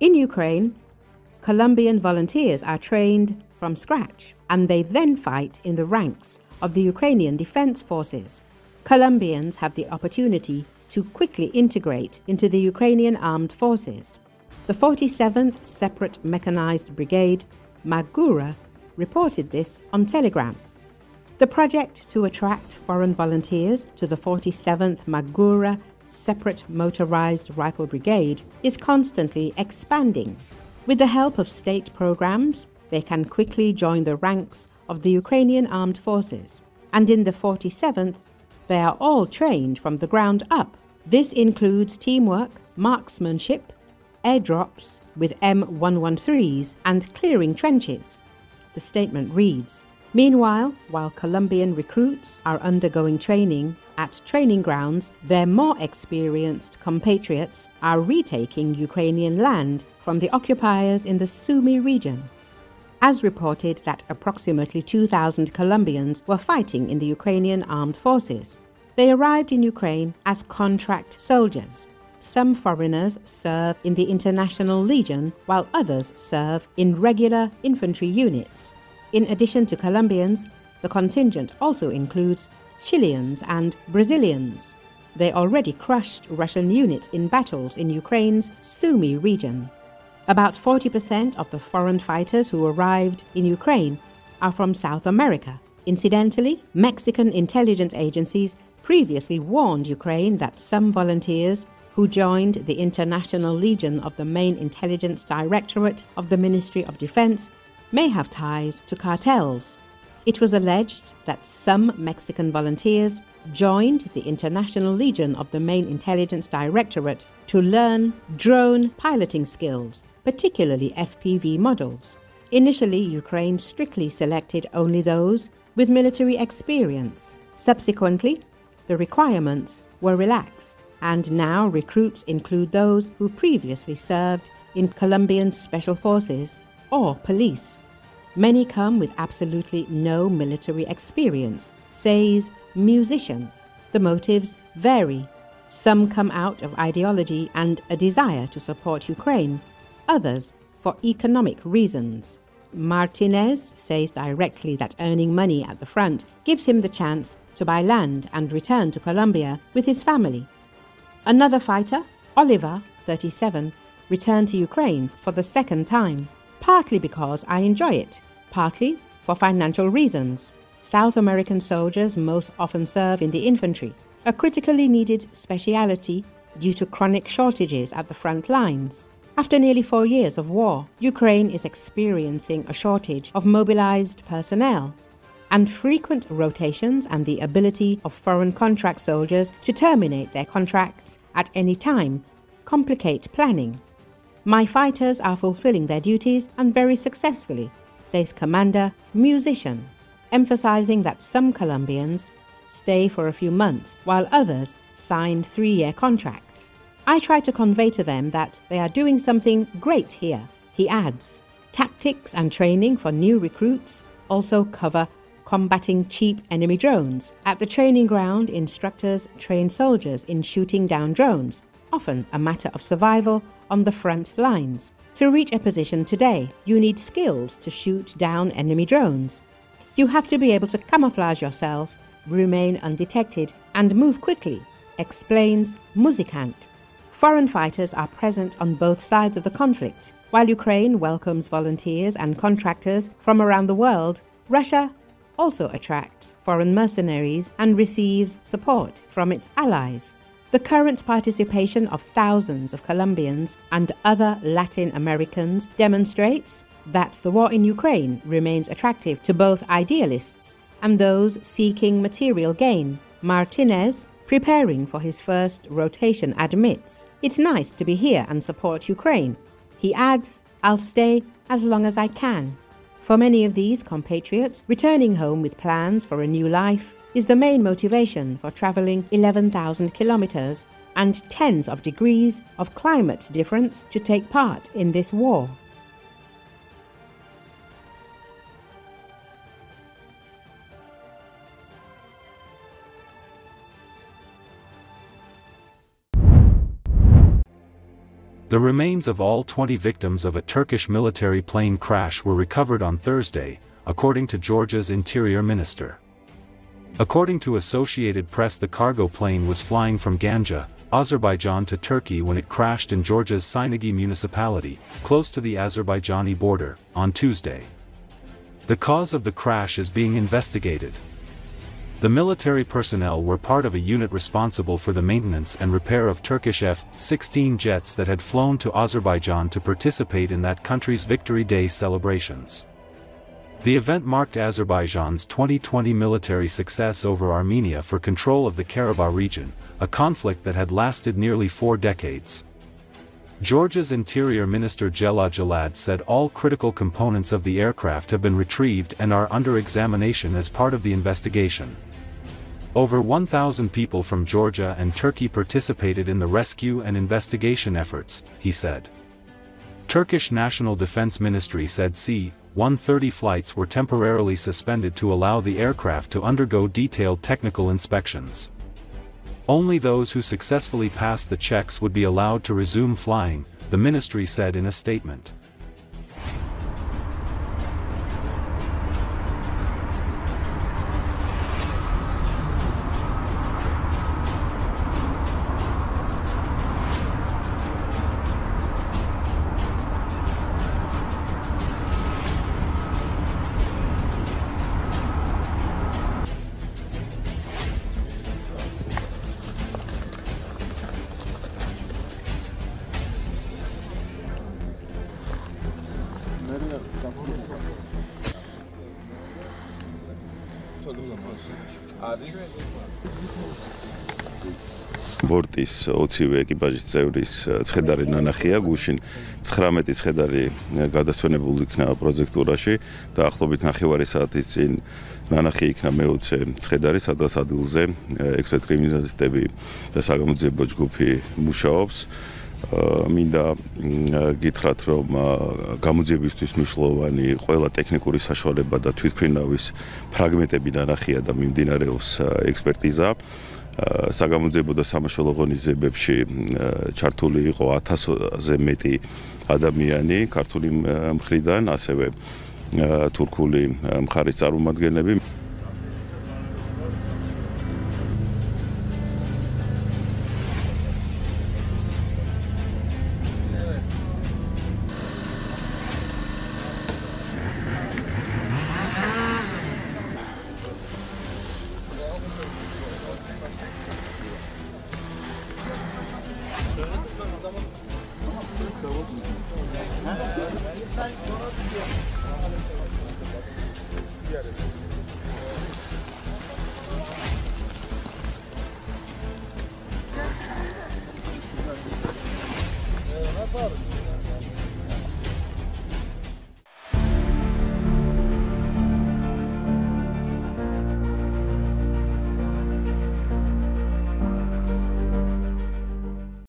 In Ukraine, Colombian volunteers are trained from scratch, and they then fight in the ranks of the Ukrainian Defense Forces. Colombians have the opportunity to quickly integrate into the Ukrainian Armed Forces. The 47th Separate Mechanized Brigade, Magura, reported this on Telegram. The project to attract foreign volunteers to the 47th Magura Separate Motorized Rifle Brigade is constantly expanding. With the help of state programs, they can quickly join the ranks of the Ukrainian Armed Forces. And in the 47th, they are all trained from the ground up. This includes teamwork, marksmanship, airdrops with M113s, and clearing trenches. The statement reads, "Meanwhile, while Colombian recruits are undergoing training at training grounds, their more experienced compatriots are retaking Ukrainian land from the occupiers in the Sumy region." As reported that approximately 2,000 Colombians were fighting in the Ukrainian Armed Forces. They arrived in Ukraine as contract soldiers. Some foreigners serve in the International Legion, while others serve in regular infantry units. In addition to Colombians, the contingent also includes Chileans and Brazilians. They already crushed Russian units in battles in Ukraine's Sumy region. About 40% of the foreign fighters who arrived in Ukraine are from South America. Incidentally, Mexican intelligence agencies previously warned Ukraine that some volunteers who joined the International Legion of the main intelligence directorate of the Ministry of Defense may have ties to cartels. It was alleged that some Mexican volunteers joined the International Legion of the main intelligence directorate to learn drone piloting skills, particularly FPV models. Initially, Ukraine strictly selected only those with military experience. Subsequently, the requirements were relaxed, and now recruits include those who previously served in Colombian special forces or police. Many come with absolutely no military experience, says musician. The motives vary. Some come out of ideology and a desire to support Ukraine, others for economic reasons. Martinez says directly that earning money at the front gives him the chance to buy land and return to Colombia with his family. Another fighter, Oliver, 37, returned to Ukraine for the second time, partly because I enjoy it, partly for financial reasons. South American soldiers most often serve in the infantry, a critically needed speciality due to chronic shortages at the front lines. After nearly 4 years of war, Ukraine is experiencing a shortage of mobilized personnel, and frequent rotations and the ability of foreign contract soldiers to terminate their contracts at any time complicate planning. My fighters are fulfilling their duties and very successfully, says Commander Musician, emphasizing that some Colombians stay for a few months while others sign 3-year contracts. I try to convey to them that they are doing something great here, he adds. Tactics and training for new recruits also cover combating cheap enemy drones. At the training ground, instructors train soldiers in shooting down drones, often a matter of survival on the front lines. To reach a position today, you need skills to shoot down enemy drones. You have to be able to camouflage yourself, remain undetected, and move quickly, explains Muzikant. Foreign fighters are present on both sides of the conflict. While Ukraine welcomes volunteers and contractors from around the world, Russia also attracts foreign mercenaries and receives support from its allies. The current participation of thousands of Colombians and other Latin Americans demonstrates that the war in Ukraine remains attractive to both idealists and those seeking material gain. Martinez, preparing for his first rotation, admits, "It's nice to be here and support Ukraine." He adds, "I'll stay as long as I can." For many of these compatriots, returning home with plans for a new life is the main motivation for traveling 11,000 kilometers and tens of degrees of climate difference to take part in this war. The remains of all 20 victims of a Turkish military plane crash were recovered on Thursday, according to Georgia's interior minister. According to Associated Press, the cargo plane was flying from Ganja, Azerbaijan to Turkey when it crashed in Georgia's Sinagi municipality, close to the Azerbaijani border, on Tuesday. The cause of the crash is being investigated. The military personnel were part of a unit responsible for the maintenance and repair of Turkish F-16 jets that had flown to Azerbaijan to participate in that country's Victory Day celebrations. The event marked Azerbaijan's 2020 military success over Armenia for control of the Karabakh region, a conflict that had lasted nearly 4 decades. Georgia's Interior Minister Jalad Jalad said all critical components of the aircraft have been retrieved and are under examination as part of the investigation. Over 1,000 people from Georgia and Turkey participated in the rescue and investigation efforts, he said. Turkish National Defense Ministry said C-130 flights were temporarily suspended to allow the aircraft to undergo detailed technical inspections. Only those who successfully passed the checks would be allowed to resume flying, the ministry said in a statement. ბორტის 20 ეკიპაჟის წევრის ცხედარი ნანახია გუშინ 19 ცხედარი გადასვენებული იქნა პროექტურაში და ახლობით ნახევარი საათის წინ ნანახი იქნა მე-20 ცხედარი, სადაც ადგილზე ექსპერტ კრიმინალისტები და საგამოძიებო ჯგუფი მუშაობს. მინდა გითხრათ, რომ გამოძიებისთვის მნიშვნელოვანი ყველა ტექნიკური საშუალება და თვითმფრინავის ფრაგმენტები ნანახია და მიმდინარეობს ექსპერტიზა. საგამოძიებო და სამაშველო ღონისძიებებში ჩართული იყო 1000-ზე მეტი ადამიანი ქართული მხრიდან, ასევე თურქული მხარის წარმომადგენლები. Father.